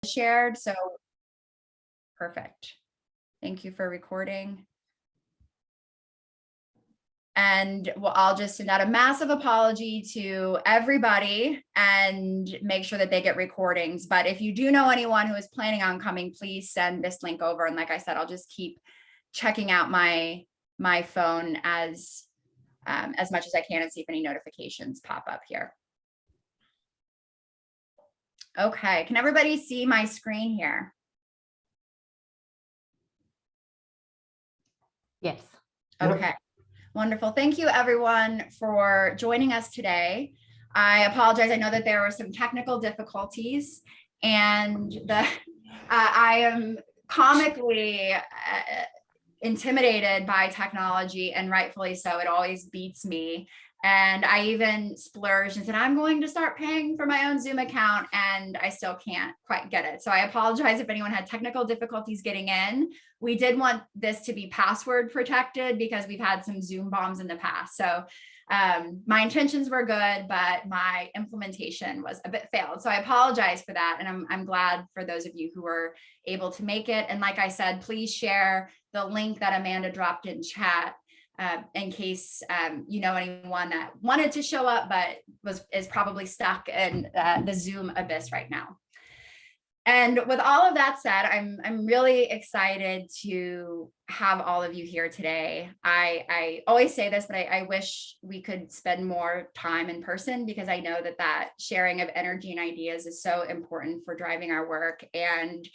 shared, so perfect. Thank you for recording. And well, I'll just send out a massive apology to everybody and make sure that they get recordings. But if you do know anyone who is planning on coming, please send this link over. And like I said, I'll just keep checking out my phone as much as I can and see if any notifications pop up here. Okay, can everybody see my screen here? Yes. Okay, wonderful. Thank you everyone for joining us today. I apologize. I know that there were some technical difficulties and I am comically intimidated by technology, and rightfully so. It always beats me. And I even splurged and said, I'm going to start paying for my own Zoom account, and I still can't quite get it. So I apologize if anyone had technical difficulties getting in. We did want this to be password protected because we've had some Zoom bombs in the past. So my intentions were good, but my implementation was a bit failed. So I apologize for that. And I'm glad for those of you who were able to make it. And like I said, please share the link that Amanda dropped in chat in case you know anyone that wanted to show up but is probably stuck in the Zoom abyss right now. And with all of that said, I'm really excited to have all of you here today. I always say this, but I wish we could spend more time in person, because I know that sharing of energy and ideas is so important for driving our work. And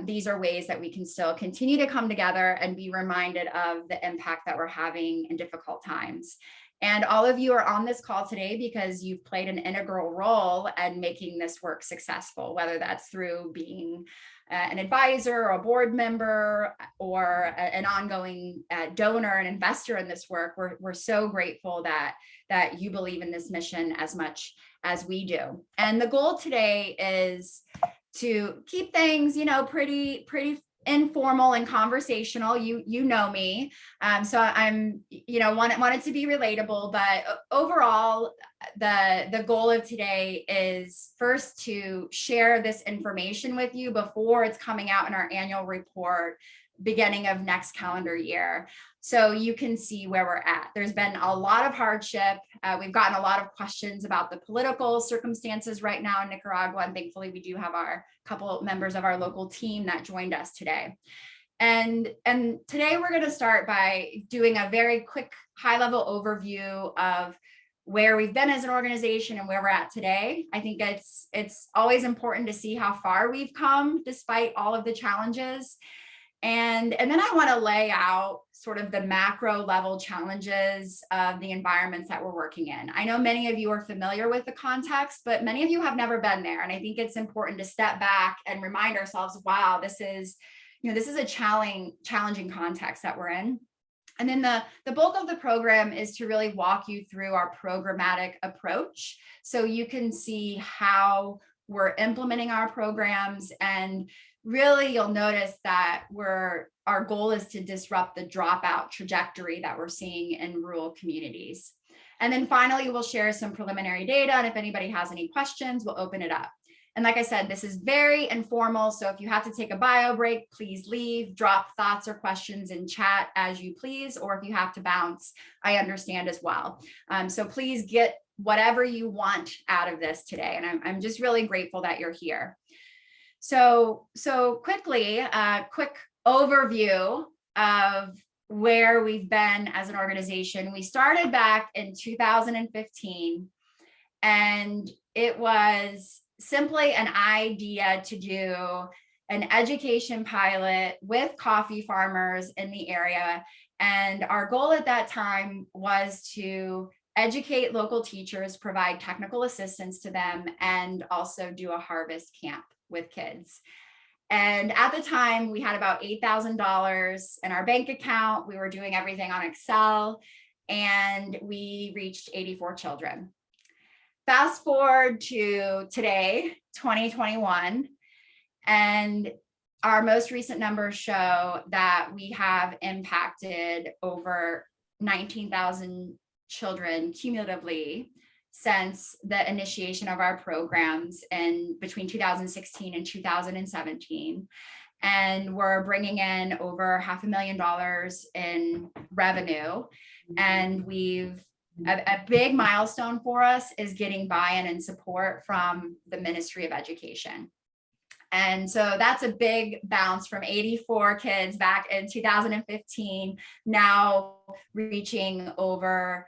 these are ways that we can still continue to come together and be reminded of the impact that we're having in difficult times. And all of you are on this call today because you've played an integral role in making this work successful, whether that's through being an advisor or a board member or an ongoing donor and investor in this work. We're so grateful that you believe in this mission as much as we do. And the goal today is to keep things, pretty informal and conversational. You know me, so I'm wanted to be relatable, but overall the goal of today is first to share this information with you before it's coming out in our annual report beginning of next calendar year, so you can see where we're at. There's been a lot of hardship. We've gotten a lot of questions about the political circumstances right now in Nicaragua, and thankfully we do have our couple members of our local team that joined us today. And today we're going to start by doing a very quick high-level overview of where we've been as an organization and where we're at today. I think it's always important to see how far we've come despite all of the challenges. And then I want to lay out sort of the macro level challenges of the environments that we're working in. I know many of you are familiar with the context, but many of you have never been there. And I think it's important to step back and remind ourselves, wow, this is a challenging context that we're in. And then the bulk of the program is to really walk you through our programmatic approach, so you can see how we're implementing our programs. And really, you'll notice that our goal is to disrupt the dropout trajectory that we're seeing in rural communities. And then finally, we'll share some preliminary data. And if anybody has any questions, we'll open it up. And like I said, this is very informal. So if you have to take a bio break, please leave, drop thoughts or questions in chat as you please. Or if you have to bounce, I understand as well. So please get whatever you want out of this today. And I'm just really grateful that you're here. So quickly, a quick overview of where we've been as an organization. We started back in 2015, and it was simply an idea to do an education pilot with coffee farmers in the area. And our goal at that time was to educate local teachers, provide technical assistance to them, and also do a harvest camp with kids. And at the time, we had about $8,000 in our bank account. We were doing everything on Excel, and we reached 84 children. Fast forward to today, 2021, and our most recent numbers show that we have impacted over 19,000 children cumulatively since the initiation of our programs in between 2016 and 2017. And we're bringing in over $500,000 in revenue. And a big milestone for us is getting buy-in and support from the Ministry of Education. And so that's a big bounce from 84 kids back in 2015, now reaching over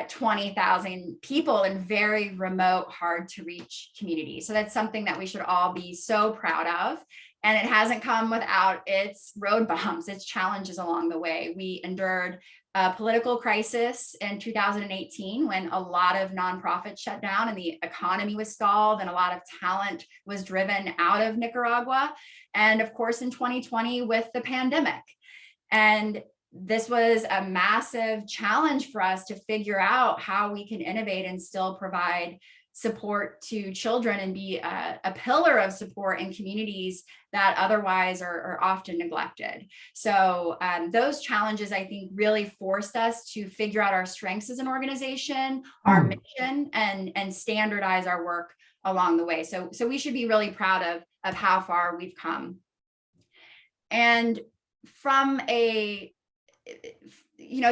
20,000 people in very remote, hard to reach communities. So that's something that we should all be so proud of. And it hasn't come without its road bumps, its challenges along the way. We endured a political crisis in 2018 when a lot of nonprofits shut down and the economy was stalled and a lot of talent was driven out of Nicaragua. And of course, in 2020 with the pandemic. And this was a massive challenge for us to figure out how we can innovate and still provide support to children and be a pillar of support in communities that otherwise are often neglected. So those challenges, I think, really forced us to figure out our strengths as an organization, our mission, and standardize our work along the way. So we should be really proud of how far we've come. And from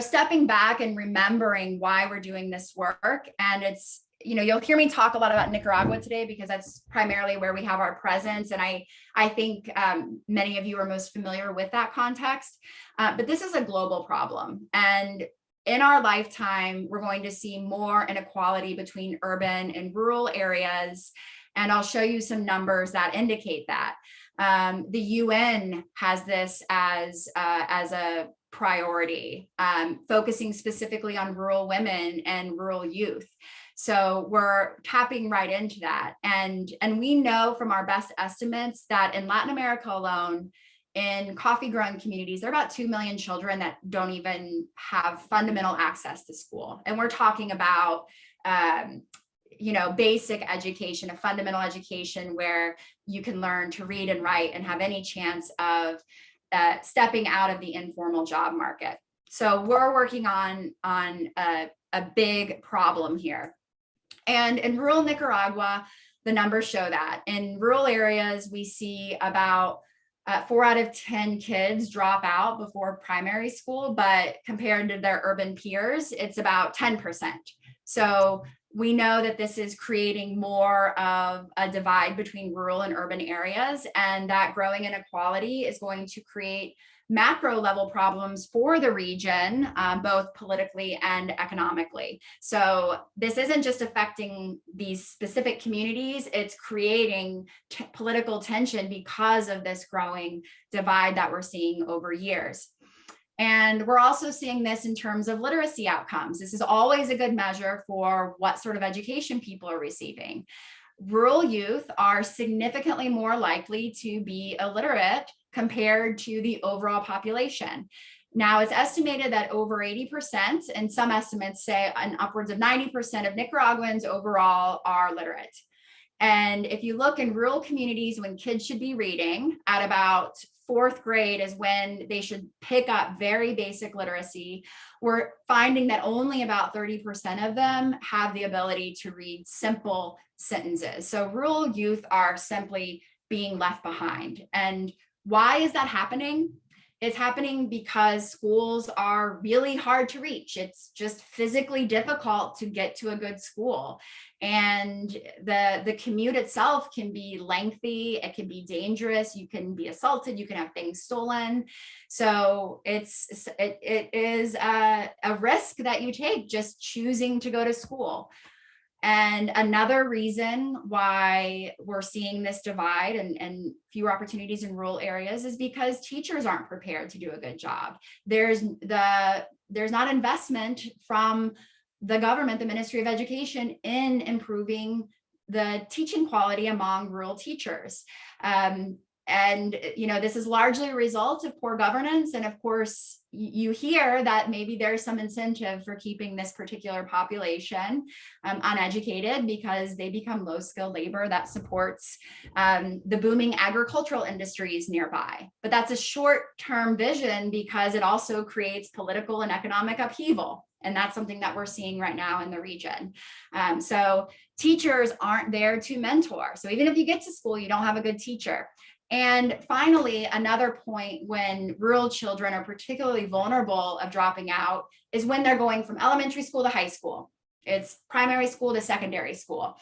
stepping back and remembering why we're doing this work, and it's, you'll hear me talk a lot about Nicaragua today because that's primarily where we have our presence. And I think many of you are most familiar with that context, but this is a global problem. And in our lifetime, we're going to see more inequality between urban and rural areas. And I'll show you some numbers that indicate that. The UN has this as a priority, focusing specifically on rural women and rural youth. So we're tapping right into that. And we know from our best estimates that in Latin America alone, in coffee growing communities, there are about 2 million children that don't even have fundamental access to school. And we're talking about basic education, a fundamental education where you can learn to read and write and have any chance of stepping out of the informal job market. So we're working on a big problem here. And in rural Nicaragua, the numbers show that. In rural areas, we see about 4 out of 10 kids drop out before primary school, but compared to their urban peers, it's about 10%. So we know that this is creating more of a divide between rural and urban areas, and that growing inequality is going to create macro level problems for the region, both politically and economically. So this isn't just affecting these specific communities, it's creating political tension because of this growing divide that we're seeing over years. And we're also seeing this in terms of literacy outcomes. This is always a good measure for what sort of education people are receiving. Rural youth are significantly more likely to be illiterate compared to the overall population. Now, it's estimated that over 80%, and some estimates say an upwards of 90% of Nicaraguans overall are literate. And if you look in rural communities when kids should be reading, at about 4th grade is when they should pick up very basic literacy. We're finding that only about 30% of them have the ability to read simple sentences. So rural youth are simply being left behind. And why is that happening? It's happening because schools are really hard to reach. It's just physically difficult to get to a good school. And the commute itself can be lengthy, it can be dangerous, you can be assaulted, you can have things stolen. So it is a risk that you take just choosing to go to school. And another reason why we're seeing this divide and fewer opportunities in rural areas is because teachers aren't prepared to do a good job. There's not investment from the government, the Ministry of Education, in improving the teaching quality among rural teachers. And this is largely a result of poor governance. And of course, you hear that maybe there's some incentive for keeping this particular population uneducated because they become low-skilled labor that supports the booming agricultural industries nearby. But that's a short-term vision because it also creates political and economic upheaval. And that's something that we're seeing right now in the region. So teachers aren't there to mentor. So even if you get to school, you don't have a good teacher. And finally, another point when rural children are particularly vulnerable of dropping out is when they're going from elementary school to high school. It's primary school to secondary school.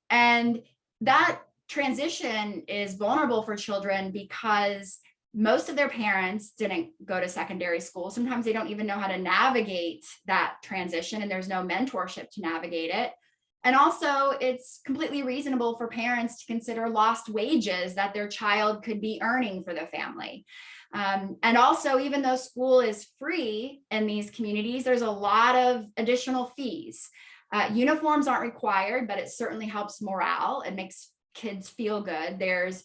And that transition is vulnerable for children because most of their parents didn't go to secondary school. Sometimes they don't even know how to navigate that transition, and there's no mentorship to navigate it. And also, it's completely reasonable for parents to consider lost wages that their child could be earning for the family. And also, even though school is free in these communities, there's a lot of additional fees. Uniforms aren't required, but it certainly helps morale. It makes kids feel good. There's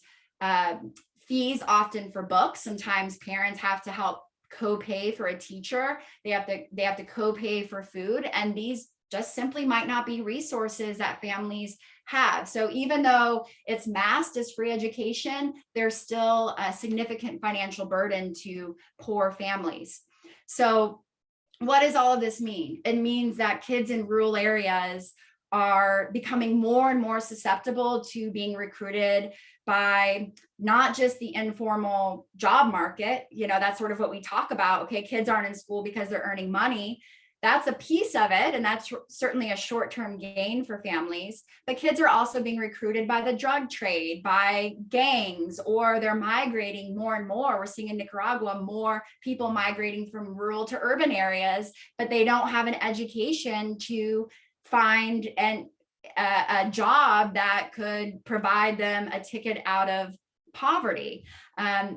fees often for books. Sometimes parents have to help co-pay for a teacher. They have to co-pay for food, and these just simply might not be resources that families have. So even though it's masked as free education, there's still a significant financial burden to poor families. So what does all of this mean? It means that kids in rural areas are becoming more and more susceptible to being recruited by not just the informal job market. That's sort of what we talk about. Okay, kids aren't in school because they're earning money. That's a piece of it, and that's certainly a short-term gain for families. But kids are also being recruited by the drug trade, by gangs, or they're migrating more and more. We're seeing in Nicaragua more people migrating from rural to urban areas, but they don't have an education to find a job that could provide them a ticket out of poverty.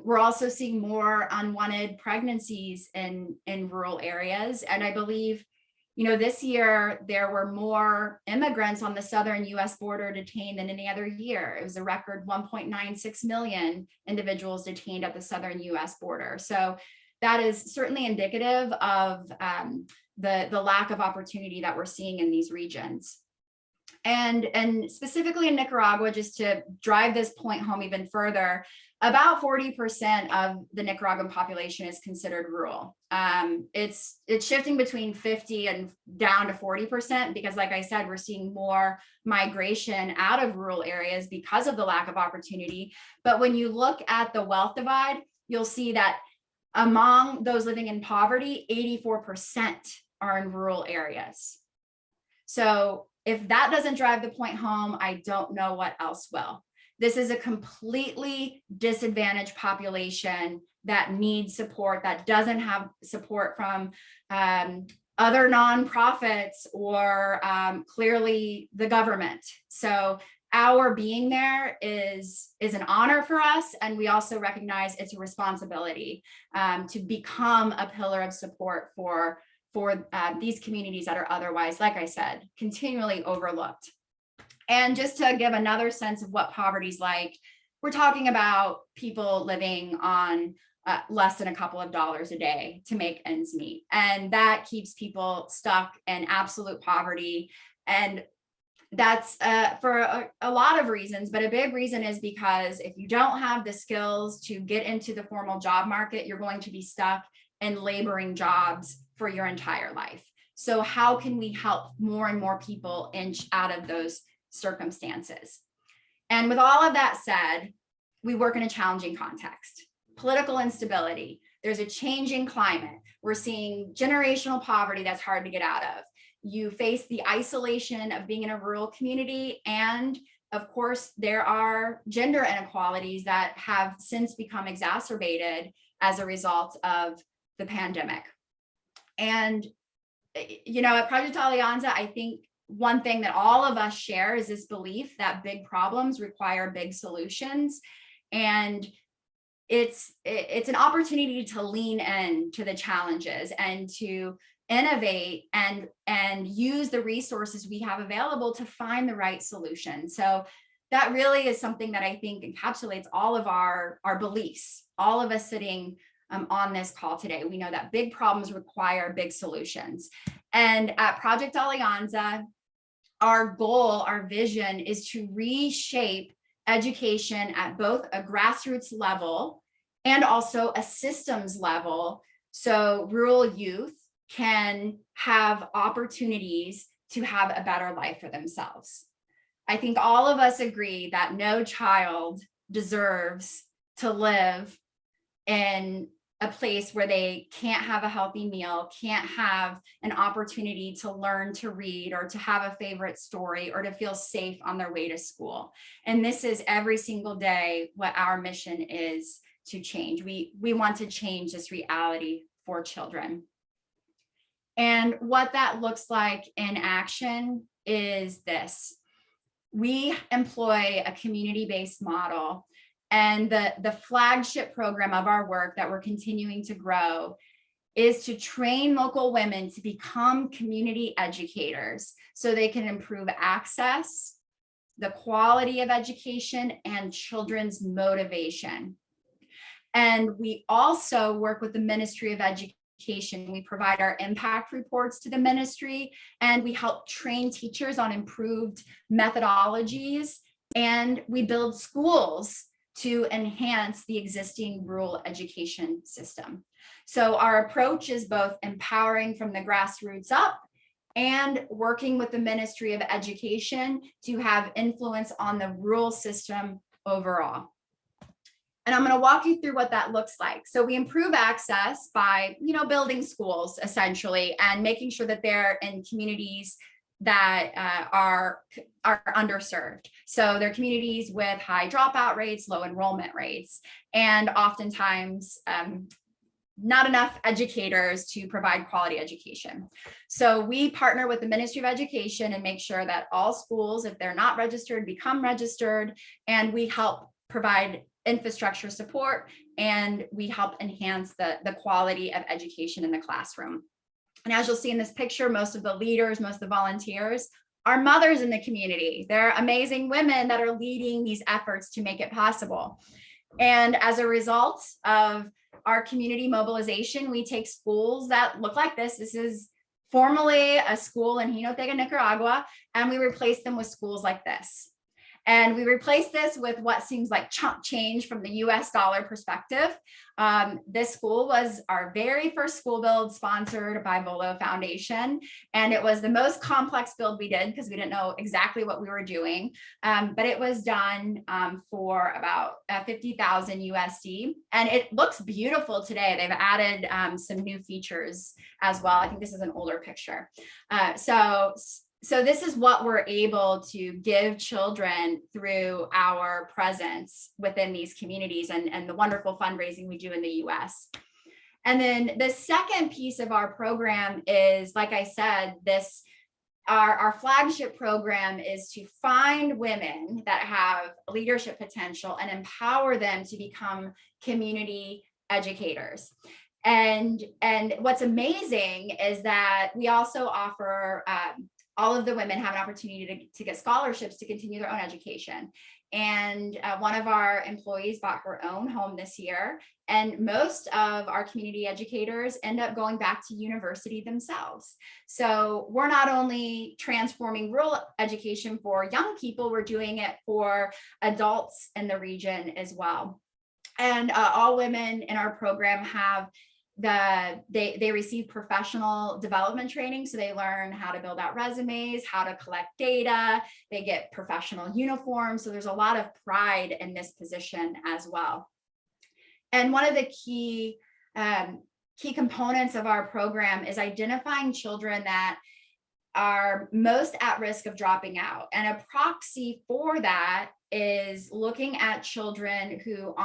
We're also seeing more unwanted pregnancies in rural areas. And I believe, this year there were more immigrants on the southern US border detained than any other year. It was a record 1.96 million individuals detained at the southern US border. So that is certainly indicative of the lack of opportunity that we're seeing in these regions. And specifically in Nicaragua, just to drive this point home even further, about 40% of the Nicaraguan population is considered rural. It's shifting between 50 and down to 40% because, like I said, we're seeing more migration out of rural areas because of the lack of opportunity. But when you look at the wealth divide, you'll see that among those living in poverty, 84% are in rural areas. So if that doesn't drive the point home, I don't know what else will. This is a completely disadvantaged population that needs support, that doesn't have support from other nonprofits or clearly the government. So our being there is an honor for us, and we also recognize it's a responsibility to become a pillar of support for these communities that are otherwise, like I said, continually overlooked. And just to give another sense of what poverty is like, we're talking about people living on less than a couple of dollars a day to make ends meet. And that keeps people stuck in absolute poverty. And that's for a lot of reasons, but a big reason is because if you don't have the skills to get into the formal job market, you're going to be stuck in laboring jobs for your entire life. So how can we help more and more people inch out of those circumstances? And with all of that said, we work in a challenging context. Political instability, there's a changing climate. We're seeing generational poverty that's hard to get out of. You face the isolation of being in a rural community, and of course, there are gender inequalities that have since become exacerbated as a result of the pandemic. And, at Project Alianza, I think one thing that all of us share is this belief that big problems require big solutions. And it's an opportunity to lean in to the challenges and to innovate and use the resources we have available to find the right solution. So that really is something that I think encapsulates all of our beliefs, all of us sitting on this call today. We know that big problems require big solutions. And at Project Alianza, our goal, our vision is to reshape education at both a grassroots level and also a systems level. So rural youth can have opportunities to have a better life for themselves. I think all of us agree that no child deserves to live in a place where they can't have a healthy meal, can't have an opportunity to learn to read or to have a favorite story or to feel safe on their way to school. And this is every single day what our mission is to change. We want to change this reality for children. And what that looks like in action is this. We employ a community-based model, and the flagship program of our work that we're continuing to grow is to train local women to become community educators so they can improve access, the quality of education, and children's motivation. And we also work with the Ministry of Education. We provide our impact reports to the ministry, and we help train teachers on improved methodologies, and we build schools to enhance the existing rural education system. So our approach is both empowering from the grassroots up and working with the Ministry of Education to have influence on the rural system overall. And I'm going to walk you through what that looks like. So we improve access by, building schools essentially, and making sure that they're in communities that are underserved. So they're communities with high dropout rates, low enrollment rates, and oftentimes not enough educators to provide quality education. So we partner with the Ministry of Education and make sure that all schools, if they're not registered, become registered, and we help provide infrastructure support, and we help enhance the quality of education in the classroom. And as you'll see in this picture, most of the leaders, most of the volunteers are mothers in the community. They're amazing women that are leading these efforts to make it possible. And as a result of our community mobilization, we take schools that look like this. This is formerly a school in Jinotega, Nicaragua, and we replace them with schools like this. And we replace this with what seems like chump change from the US dollar perspective. This school was our very first school build sponsored by Volo Foundation. And it was the most complex build we did because we didn't know exactly what we were doing. But it was done for about 50,000 USD. And it looks beautiful today. They've added some new features as well. I think this is an older picture. So this is what we're able to give children through our presence within these communities and the wonderful fundraising we do in the US. And then the second piece of our program is, like I said, our flagship program is to find women that have leadership potential and empower them to become community educators. And what's amazing is that we also offer all of the women have an opportunity to get scholarships to continue their own education. And one of our employees bought her own home this year. And most of our community educators end up going back to university themselves. So we're not only transforming rural education for young people, we're doing it for adults in the region as well. And all women in our program have they receive professional development training. So they learn how to build out resumes, how to collect data, they get professional uniforms. So there's a lot of pride in this position as well. And one of the key components of our program is identifying children that are most at risk of dropping out. And a proxy for that is looking at children who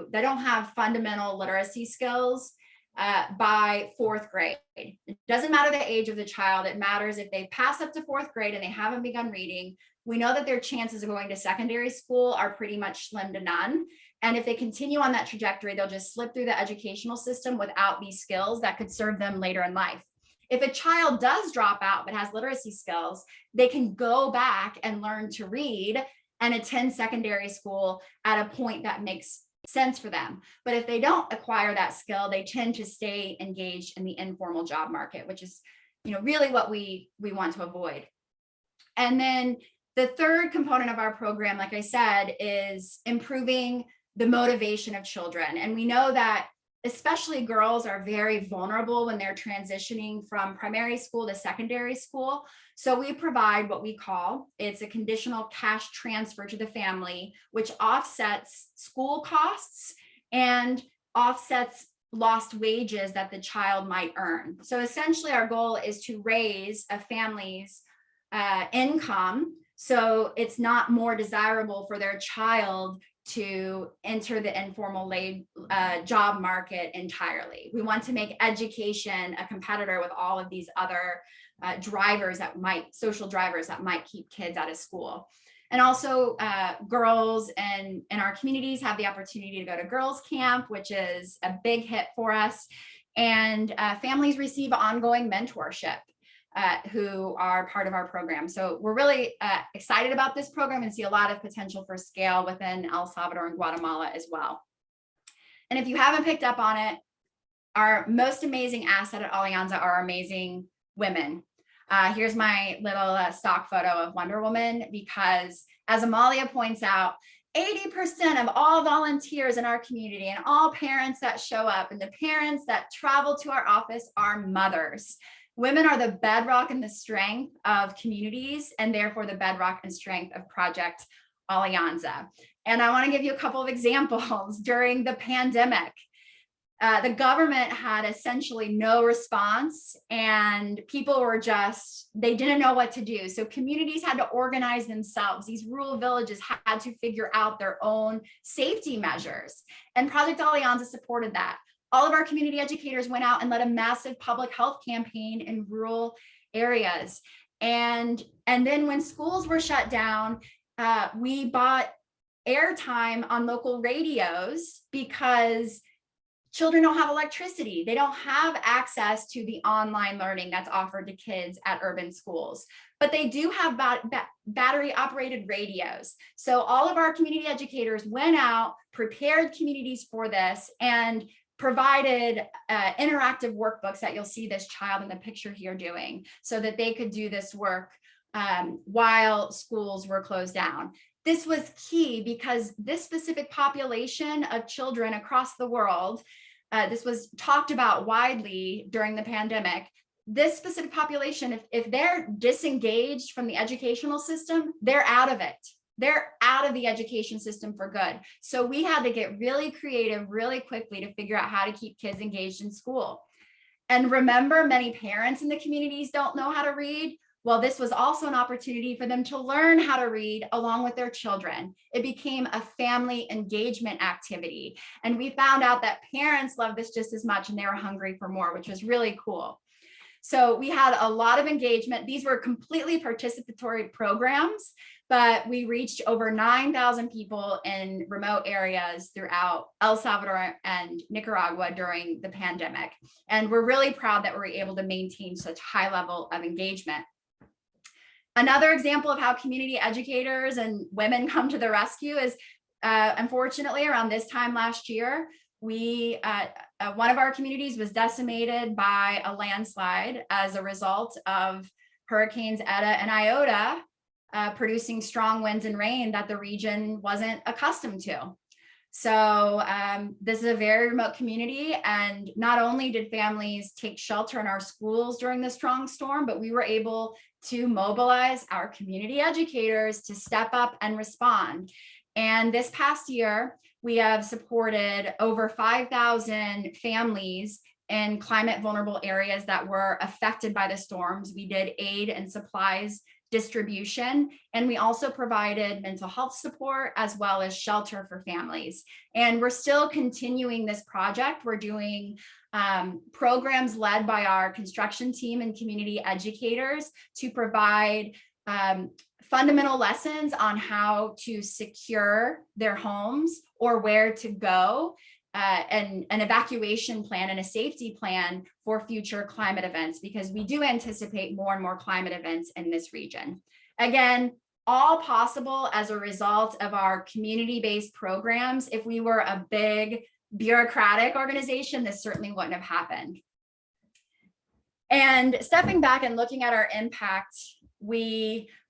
they don't have fundamental literacy skills by fourth grade. It doesn't matter the age of the child. It matters if they pass up to fourth grade and they haven't begun reading. We know that their chances of going to secondary school are pretty much slim to none. And if they continue on that trajectory, they'll just slip through the educational system without these skills that could serve them later in life. If a child does drop out but has literacy skills, they can go back and learn to read and attend secondary school at a point that makes sense for them. But if they don't acquire that skill, they tend to stay engaged in the informal job market, which is, really what we want to avoid. And then the third component of our program, like I said, is improving the motivation of children. And we know that especially girls, are very vulnerable when they're transitioning from primary school to secondary school. So we provide what we call, it's a conditional cash transfer to the family, which offsets school costs and offsets lost wages that the child might earn. So essentially our goal is to raise a family's income, so it's not more desirable for their child to enter the informal job market entirely. We want to make education a competitor with all of these other social drivers that might keep kids out of school. And also girls in our communities have the opportunity to go to girls camp, which is a big hit for us. And families receive ongoing mentorship who are part of our program. So we're really excited about this program and see a lot of potential for scale within El Salvador and Guatemala as well. And if you haven't picked up on it, our most amazing asset at Alianza are amazing women. Here's my little stock photo of Wonder Woman, because as Amalia points out, 80% of all volunteers in our community and all parents that show up and the parents that travel to our office are mothers. Women are the bedrock and the strength of communities, and therefore the bedrock and strength of Project Alianza. And I want to give you a couple of examples. During the pandemic, the government had essentially no response, and people were they didn't know what to do. So communities had to organize themselves. These rural villages had to figure out their own safety measures, and Project Alianza supported that. All of our community educators went out and led a massive public health campaign in rural areas. And then when schools were shut down, we bought airtime on local radios because children don't have electricity. They don't have access to the online learning that's offered to kids at urban schools, but they do have battery operated radios. So all of our community educators went out, prepared communities for this, and provided interactive workbooks that you'll see this child in the picture here doing, so that they could do this work while schools were closed down. This was key because this specific population of children across the world, this was talked about widely during the pandemic. This specific population, if they're disengaged from the educational system, they're out of it. They're out of the education system for good. So we had to get really creative really quickly to figure out how to keep kids engaged in school. And remember, many parents in the communities don't know how to read. Well, this was also an opportunity for them to learn how to read along with their children. It became a family engagement activity. And we found out that parents loved this just as much, and they were hungry for more, which was really cool. So we had a lot of engagement. These were completely participatory programs, but we reached over 9,000 people in remote areas throughout El Salvador and Nicaragua during the pandemic. And we're really proud that we're able to maintain such high level of engagement. Another example of how community educators and women come to the rescue is, unfortunately, around this time last year, one of our communities was decimated by a landslide as a result of Hurricanes Eta and Iota, producing strong winds and rain that the region wasn't accustomed to. So this is a very remote community, and not only did families take shelter in our schools during the strong storm, but we were able to mobilize our community educators to step up and respond. And this past year, we have supported over 5,000 families in climate vulnerable areas that were affected by the storms. We did aid and supplies distribution, and we also provided mental health support as well as shelter for families. And we're still continuing this project. We're doing programs led by our construction team and community educators to provide fundamental lessons on how to secure their homes or where to go, and an evacuation plan and a safety plan for future climate events, because we do anticipate more and more climate events in this region. Again, all possible as a result of our community-based programs. If we were a big bureaucratic organization, this certainly wouldn't have happened. And stepping back and looking at our impact,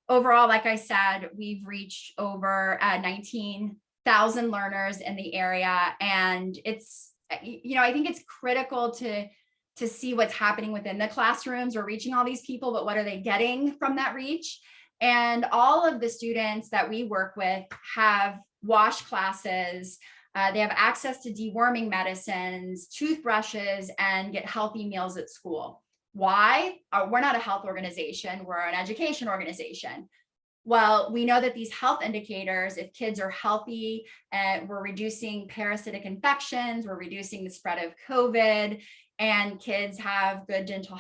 overall, like I said, we've reached over 19,000 learners in the area, and it's I think it's critical to see what's happening within the classrooms. We're reaching all these people, but what are they getting from that reach? And all of the students that we work with have wash classes. They have access to deworming medicines, toothbrushes, and get healthy meals at school. Why? We're not a health organization, we're an education organization. Well, we know that these health indicators, if kids are healthy, we're reducing parasitic infections, we're reducing the spread of COVID, and kids have good dental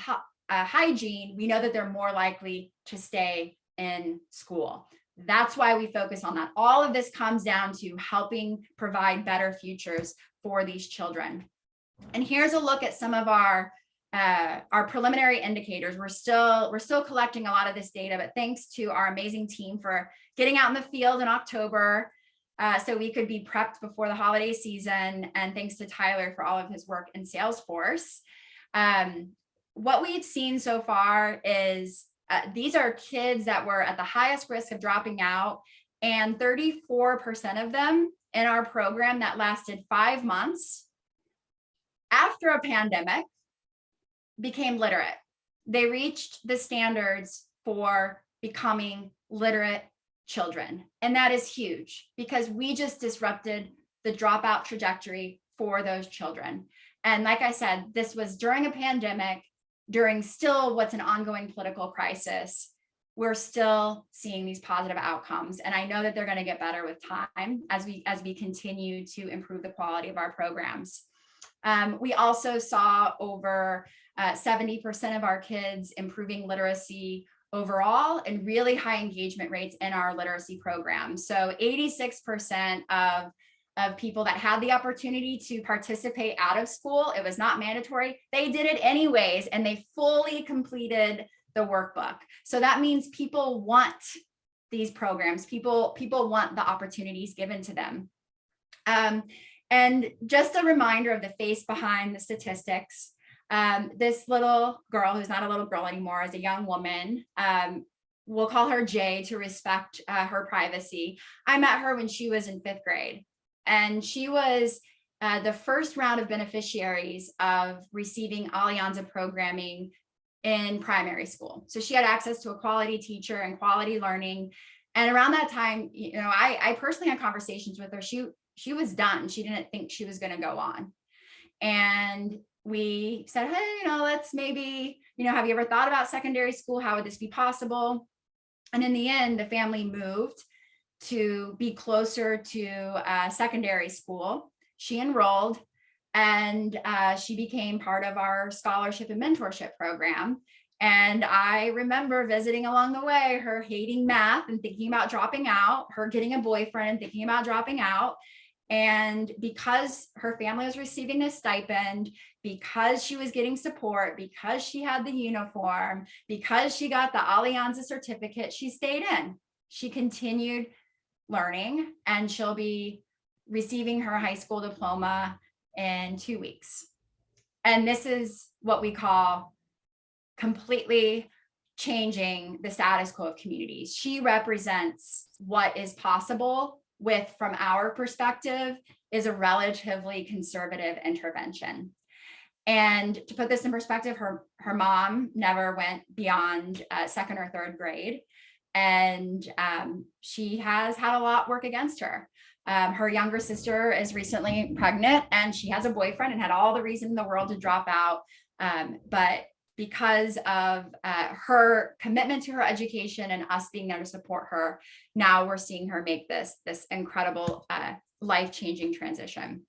hygiene, we know that they're more likely to stay in school. That's why we focus on that. All of this comes down to helping provide better futures for these children. And here's a look at some of our preliminary indicators. We're still collecting a lot of this data, but thanks to our amazing team for getting out in the field in October, so we could be prepped before the holiday season. And thanks to Tyler for all of his work in Salesforce. What we've seen so far is these are kids that were at the highest risk of dropping out, and 34% of them in our program that lasted 5 months after a pandemic became literate. They reached the standards for becoming literate children. And that is huge because we just disrupted the dropout trajectory for those children. And like I said, this was during a pandemic, during still what's an ongoing political crisis. We're still seeing these positive outcomes. And I know that they're going to get better with time as we continue to improve the quality of our programs. We also saw over 70% of our kids improving literacy overall and really high engagement rates in our literacy program. So 86% of people that had the opportunity to participate out of school, it was not mandatory, they did it anyways, and they fully completed the workbook. So that means people want these programs. People want the opportunities given to them. And just a reminder of the face behind the statistics. This little girl, who's not a little girl anymore, is a young woman. We'll call her Jay to respect her privacy. I met her when she was in 5th grade, and she was the first round of beneficiaries of receiving Alianza programming in primary school. So she had access to a quality teacher and quality learning. And around that time, I personally had conversations with her. She was done. She didn't think she was going to go on. And we said, hey, let's maybe, have you ever thought about secondary school? How would this be possible? And in the end, the family moved to be closer to secondary school. She enrolled, and she became part of our scholarship and mentorship program. And I remember visiting along the way, her hating math and thinking about dropping out, her getting a boyfriend and thinking about dropping out. And because her family was receiving a stipend, because she was getting support, because she had the uniform, because she got the Alianza certificate, she stayed in. She continued learning, and she'll be receiving her high school diploma in 2 weeks. And this is what we call completely changing the status quo of communities. She represents what is possible with, from our perspective, is a relatively conservative intervention. And to put this in perspective, her mom never went beyond 2nd or 3rd grade. And she has had a lot work against her. Her younger sister is recently pregnant, and she has a boyfriend and had all the reason in the world to drop out. But because of her commitment to her education and us being there to support her, now we're seeing her make this incredible life-changing transition.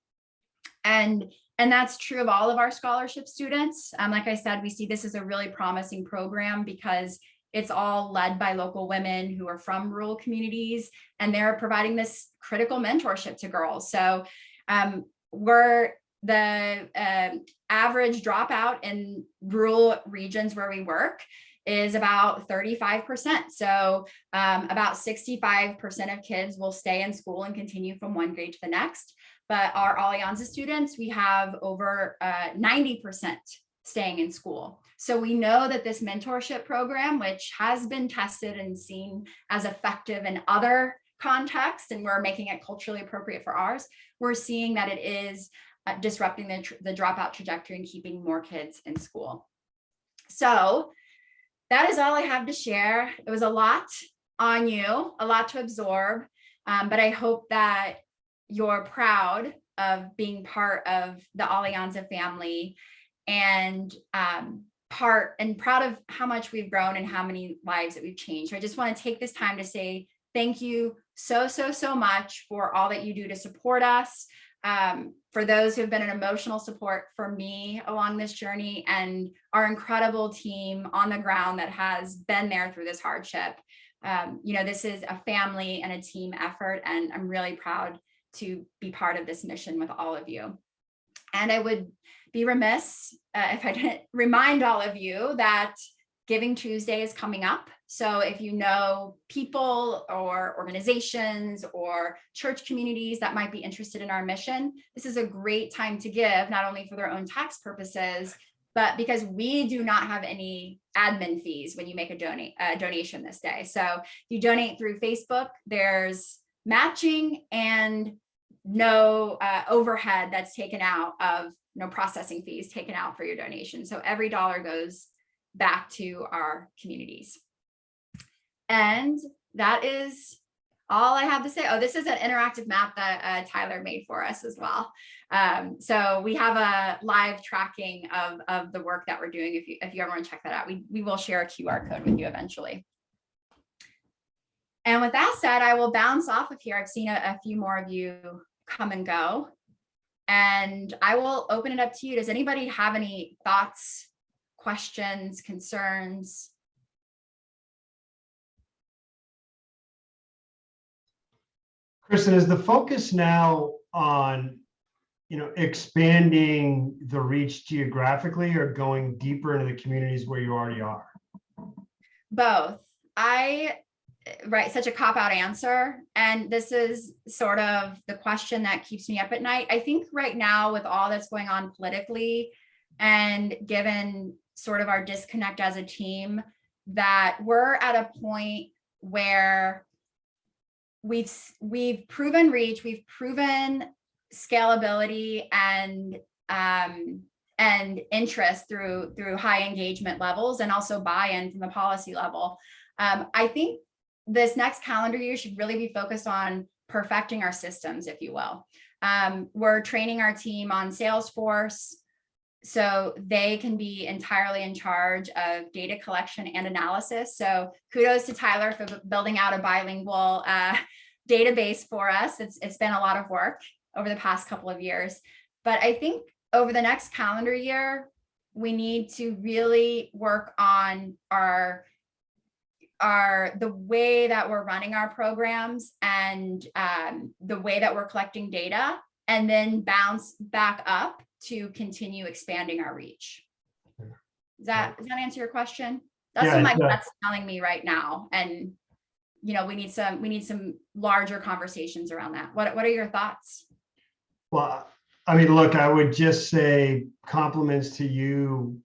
And that's true of all of our scholarship students. Like I said, we see this as a really promising program because it's all led by local women who are from rural communities, and they're providing this critical mentorship to girls. So we're the average dropout in rural regions where we work is about 35%. So about 65% of kids will stay in school and continue from one grade to the next. But our Alianza students, we have over 90% staying in school. So we know that this mentorship program, which has been tested and seen as effective in other contexts, and we're making it culturally appropriate for ours, we're seeing that it is disrupting the dropout trajectory and keeping more kids in school. So that is all I have to share. It was a lot on you, a lot to absorb, but I hope that you're proud of being part of the Alianza family, and proud of how much we've grown and how many lives that we've changed. So I just want to take this time to say thank you so much for all that you do to support us, for those who have been an emotional support for me along this journey, and our incredible team on the ground that has been there through this hardship. This is a family and a team effort, and I'm really proud to be part of this mission with all of you. And I would be remiss if I didn't remind all of you that Giving Tuesday is coming up. So if you know people or organizations or church communities that might be interested in our mission, this is a great time to give, not only for their own tax purposes, but because we do not have any admin fees when you make a donation this day. So if you donate through Facebook, there's matching and no overhead that's taken out of, no processing fees taken out for your donation. So every dollar goes back to our communities. And that is all I have to say. Oh, this is an interactive map that Tyler made for us as well. So we have a live tracking of the work that we're doing. If you ever want to check that out, we will share a QR code with you eventually. And with that said, I will bounce off of here. I've seen a few more of you come and go, and I will open it up to you. Does anybody have any thoughts, questions, concerns? Kristen, is the focus now on, expanding the reach geographically or going deeper into the communities where you already are? Both. Right, such a cop-out answer. And this is sort of the question that keeps me up at night. I think right now, with all that's going on politically, and given sort of our disconnect as a team, that we're at a point where we've proven reach, we've proven scalability and interest through high engagement levels, and also buy-in from the policy level. I think this next calendar year should really be focused on perfecting our systems, if you will. We're training our team on Salesforce so they can be entirely in charge of data collection and analysis. So kudos to Tyler for building out a bilingual database for us. It's been a lot of work over the past couple of years. But I think over the next calendar year, we need to really work on the way that we're running our programs, and the way that we're collecting data, and then bounce back up to continue expanding our reach. Does that answer your question? That's what my gut's telling me right now. And we need some larger conversations around that. What are your thoughts? Well, I mean, look, I would just say compliments to you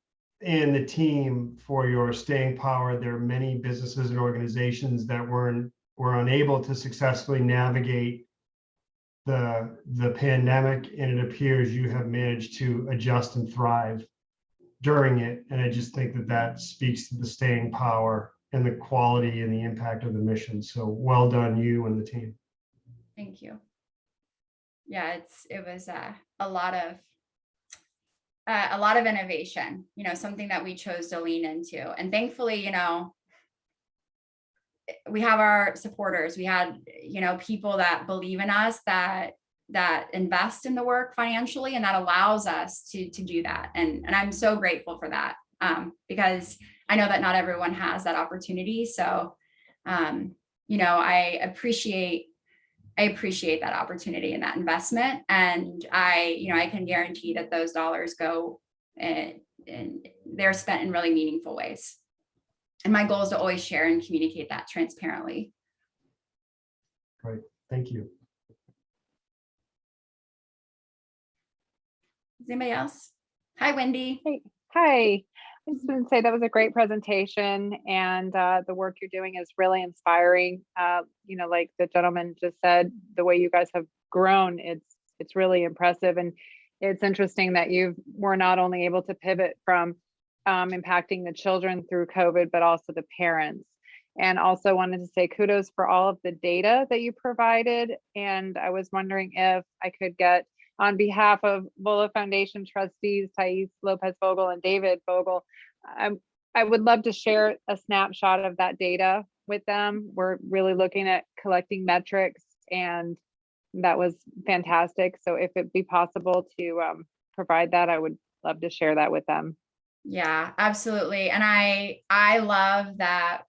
and the team for your staying power. There are many businesses and organizations that were unable to successfully navigate the pandemic, and it appears you have managed to adjust and thrive during it. And I just think that speaks to the staying power and the quality and the impact of the mission. So well done, you and the team. Thank you. Yeah, it was a lot of innovation, something that we chose to lean into. And thankfully, we have our supporters. We had, people that believe in us, that invest in the work financially, and that allows us to do that. And I'm so grateful for that, because I know that not everyone has that opportunity. So, I appreciate that opportunity and that investment. And I can guarantee that those dollars go and they're spent in really meaningful ways. And my goal is to always share and communicate that transparently. Great, thank you. Is anybody else? Hi, Wendy. Hey, hi. I just want to say that was a great presentation, and the work you're doing is really inspiring. Like the gentleman just said, the way you guys have grown, it's really impressive. And it's interesting that you were not only able to pivot from impacting the children through COVID, but also the parents. And also wanted to say kudos for all of the data that you provided. And I was wondering if I could get, on behalf of Vola Foundation trustees, Thais Lopez Vogel and David Vogel, I would love to share a snapshot of that data with them. We're really looking at collecting metrics, and that was fantastic. So if it'd be possible to provide that, I would love to share that with them. Yeah, absolutely. And I love that,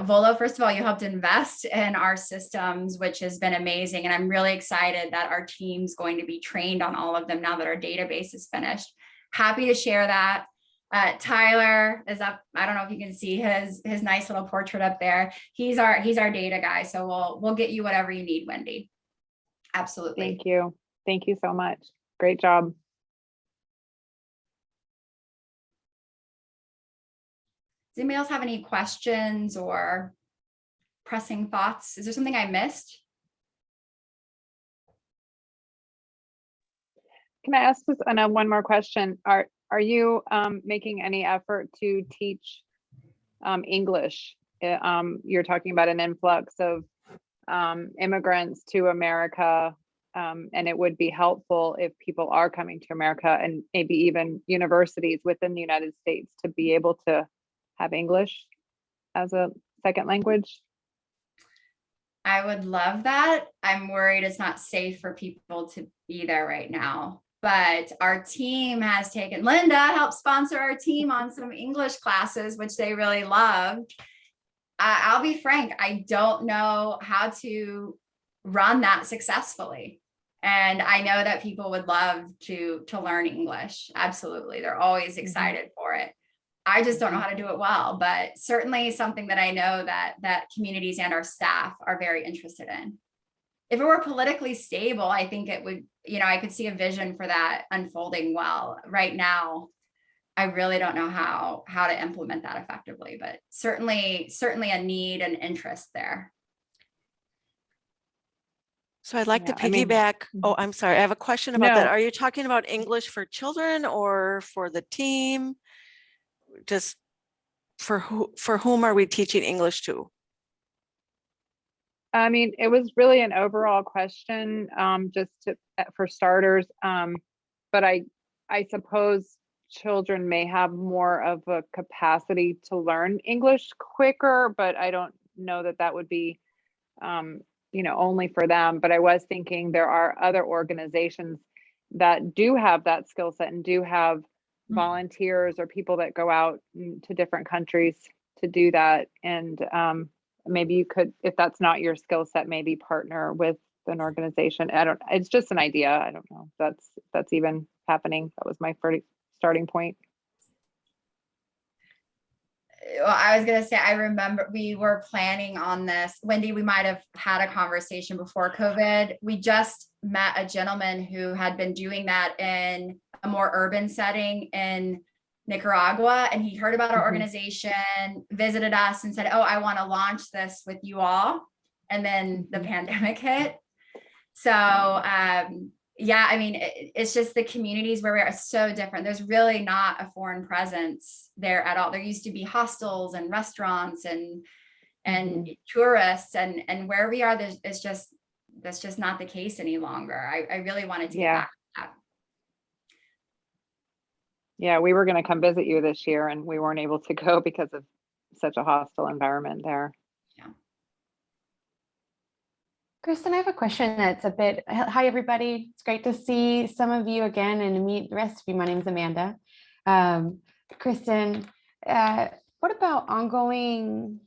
Volo, first of all, you helped invest in our systems, which has been amazing. And I'm really excited that our team's going to be trained on all of them now that our database is finished. Happy to share that. Tyler is up. I don't know if you can see his nice little portrait up there. He's our data guy. So we'll get you whatever you need, Wendy. Absolutely. Thank you. Thank you so much. Great job. Does anybody else have any questions or pressing thoughts? Is there something I missed? Can I ask this one more question? Are you making any effort to teach English? You're talking about an influx of immigrants to America, and it would be helpful if people are coming to America, and maybe even universities within the United States, to be able to have English as a second language. I would love that. I'm worried it's not safe for people to be there right now. But our team has taken, Linda helped sponsor our team on some English classes, which they really loved. I'll be frank, I don't know how to run that successfully. And I know that people would love to learn English. Absolutely. They're always excited for it. I just don't know how to do it well, but certainly something that I know that communities and our staff are very interested in. If it were politically stable, I think it would, I could see a vision for that unfolding well. Right now, I really don't know how to implement that effectively, but certainly a need and interest there. So I'd like to piggyback. Oh, I'm sorry. I have a question about that. Are you talking about English for children or for the team? Just for whom are we teaching English to? I mean, it was really an overall question, for starters. But I suppose children may have more of a capacity to learn English quicker, but I don't know that would be, only for them. But I was thinking there are other organizations that do have that skill set and do have volunteers or people that go out to different countries to do that. And maybe you could, if that's not your skill set, maybe partner with an organization. It's just an idea. I don't know if that's even happening. That was my first starting point. Well, I was going to say, I remember we were planning on this. Wendy, we might have had a conversation before COVID. We just met a gentleman who had been doing that in a more urban setting in Nicaragua. And he heard about our organization, visited us and said, oh, I want to launch this with you all. And then the pandemic hit. So, yeah, I mean, it's just the communities where we are so different. There's really not a foreign presence there at all. There used to be hostels and restaurants and tourists, and where we are, that's just not the case any longer. I really wanted to get back to that. Yeah, we were going to come visit you this year and we weren't able to go because of such a hostile environment there. Yeah. Kristen, I have a question that's a bit, hi everybody. It's great to see some of you again and to meet the rest of you. My name is Amanda. Kristen, what about ongoing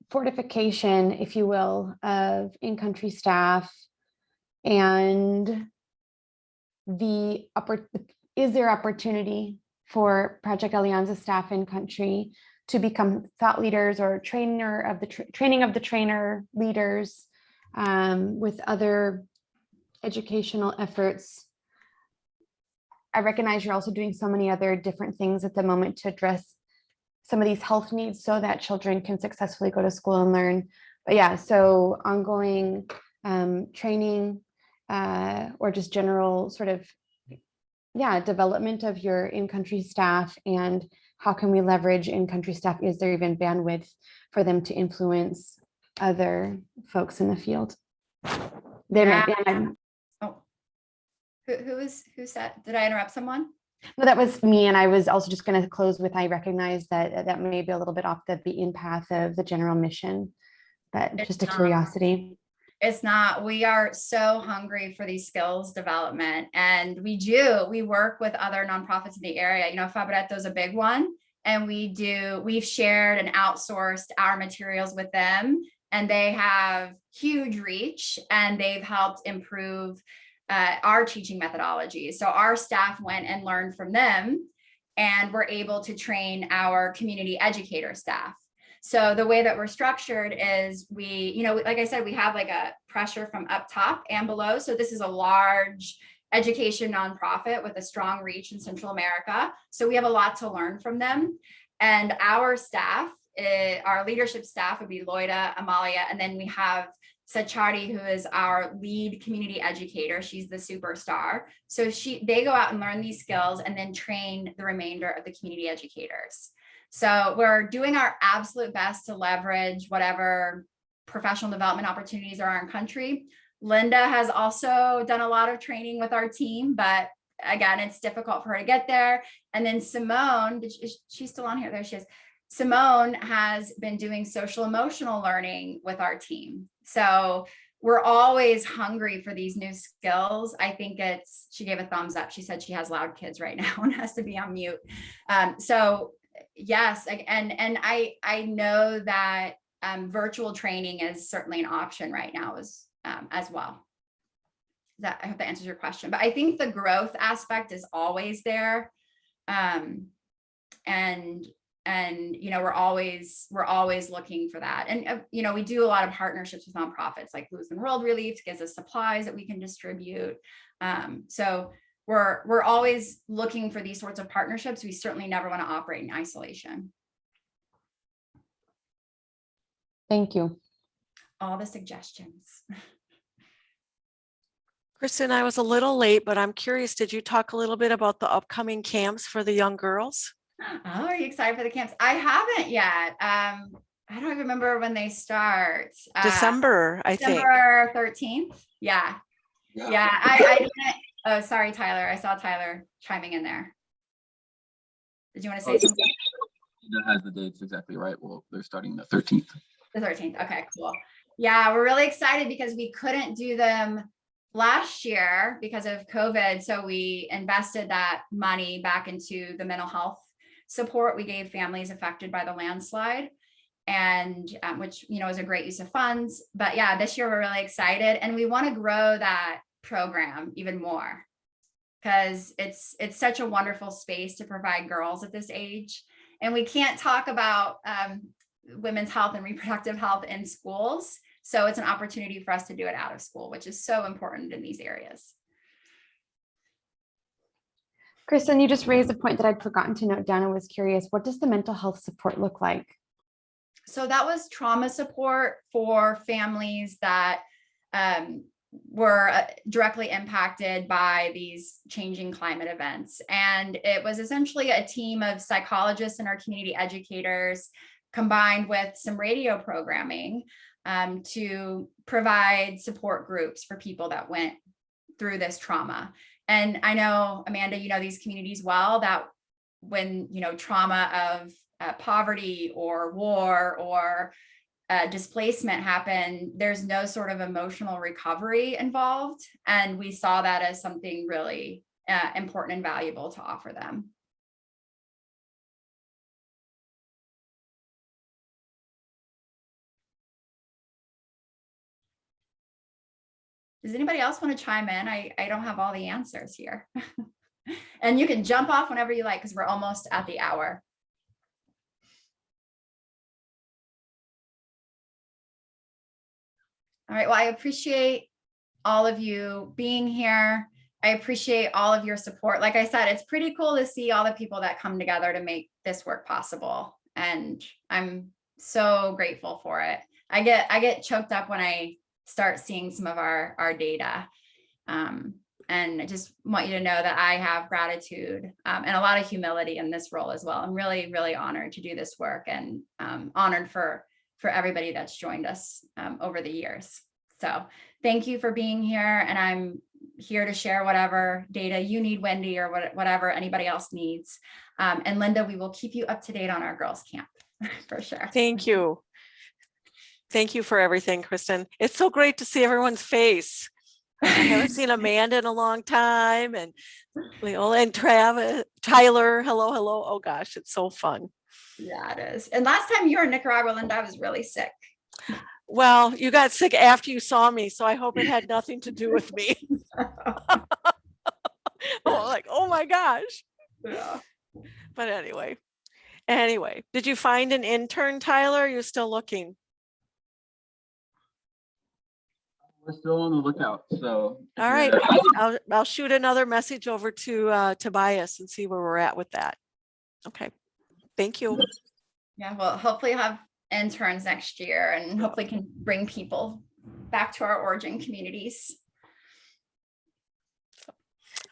fortification, if you will, of in-country staff, and is there opportunity for Project Alianza staff in country to become thought leaders or training of the trainer leaders with other educational efforts? I recognize you're also doing so many other different things at the moment to address some of these health needs so that children can successfully go to school and learn. But yeah, so ongoing training or just general sort of, yeah, development of your in-country staff, and how can we leverage in-country staff? Is there even bandwidth for them to influence other folks in the field? Oh, who said, did I interrupt someone? No, that was me. And I was also just going to close with, I recognize that that may be a little bit off the beaten path of the general mission, but just a curiosity. It's not. We are so hungry for these skills development, and we work with other nonprofits in the area. You know, Fabretto is a big one, and we've shared and outsourced our materials with them, and they have huge reach, and they've helped improve our teaching methodologies. So our staff went and learned from them, and we're able to train our community educator staff. So the way that we're structured is we, you know, like I said, we have like a pressure from up top and below. So this is a large education nonprofit with a strong reach in Central America. So we have a lot to learn from them. And our staff, our leadership staff would be Loida, Amalia, and then we have Sachari, who is our lead community educator. She's the superstar. So they go out and learn these skills and then train the remainder of the community educators. So we're doing our absolute best to leverage whatever professional development opportunities are in country. Linda has also done a lot of training with our team, but again, it's difficult for her to get there. And then Simone, she's still on here? There she is. Simone has been doing social emotional learning with our team. So we're always hungry for these new skills. I think she gave a thumbs up. She said she has loud kids right now and has to be on mute. So yes, and I know that virtual training is certainly an option right now as well. I hope that answers your question, but I think the growth aspect is always there. And you know, we're always looking for that. And you know, we do a lot of partnerships with nonprofits like Blues and World Relief, gives us supplies that we can distribute. So we're always looking for these sorts of partnerships. We certainly never want to operate in isolation. Thank you. All the suggestions. Kristen, I was a little late, but I'm curious, did you talk a little bit about the upcoming camps for the young girls? Oh, are you excited for the camps? I haven't yet. I don't even remember when they start. December, I think. December 13th. Yeah. I didn't. Oh, sorry, Tyler. I saw Tyler chiming in there. Did you want to say something? That has the dates exactly right. Well, they're starting the 13th. The 13th. Okay, cool. Yeah, we're really excited because we couldn't do them last year because of COVID. So we invested that money back into the mental health support we gave families affected by the landslide, and which, you know, is a great use of funds. But yeah, this year we're really excited, and we want to grow that program even more because it's such a wonderful space to provide girls at this age. And we can't talk about women's health and reproductive health in schools. So it's an opportunity for us to do it out of school, which is so important in these areas. Kristen, you just raised a point that I'd forgotten to note down and was curious. What does the mental health support look like? So that was trauma support for families that were directly impacted by these changing climate events. And it was essentially a team of psychologists and our community educators combined with some radio programming to provide support groups for people that went through this trauma. And I know, Amanda, you know these communities well, that when, you know, trauma of poverty or war or displacement happen, there's no sort of emotional recovery involved. And we saw that as something really important and valuable to offer them. Does anybody else want to chime in? I don't have all the answers here. And you can jump off whenever you like, because we're almost at the hour. All right, well, I appreciate all of you being here. I appreciate all of your support. Like I said, it's pretty cool to see all the people that come together to make this work possible. And I'm so grateful for it. I get choked up when I start seeing some of our data. And I just want you to know that I have gratitude and a lot of humility in this role as well. I'm really, really honored to do this work, and honored for everybody that's joined us over the years. So thank you for being here. And I'm here to share whatever data you need, Wendy, or whatever anybody else needs. And Linda, we will keep you up to date on our girls camp for sure. Thank you. Thank you for everything, Kristen. It's so great to see everyone's face. I haven't seen Amanda in a long time, and Leola and Travis, Tyler. Hello, hello. Oh gosh, it's so fun. Yeah, it is. And last time you were in Nicaragua, Linda, I was really sick. Well, you got sick after you saw me, so I hope it had nothing to do with me. Oh my gosh. Yeah. But anyway, did you find an intern, Tyler? You're still looking? We're still on the lookout. So All right, I'll shoot another message over to Tobias and see where we're at with that. Okay, thank you. Yeah, well, hopefully have interns next year, and hopefully can bring people back to our origin communities.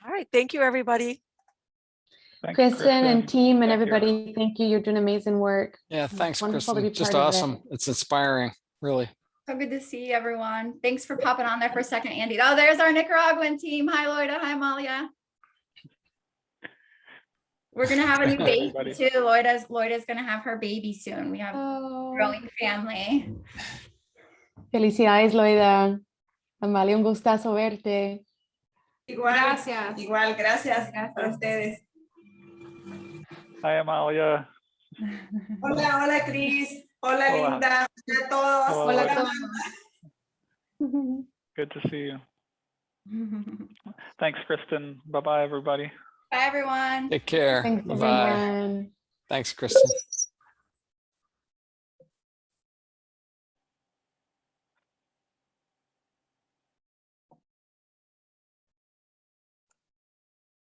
All right, thank you, everybody. Thanks, Kristen and team and Thank you. everybody, thank you. You're doing amazing work. Yeah, It's thanks, wonderful to Kristen. be Just part of it. awesome. It's inspiring, really. So good to see everyone. Thanks for popping on there for a second, Andy. Oh, there's our Nicaraguan team. Hi, Loida. Hi, Amalia. We're gonna have a new Hi, baby everybody. too. Loida's gonna have her baby soon. We have a Oh, growing family. felicidades, Loida. Amalia, un gustazo verte. Igual, gracias. Igual, gracias a ustedes. Hi, Amalia. Hola, hola, Cris. Hola, Hola. Linda. Hola a todos. Hello. Hola, Hola. todos. Good to see you. Thanks, Kristen. Bye-bye, everybody. Bye, everyone. Take care. Thanks, Bye-bye. everyone. Thanks, Kristen.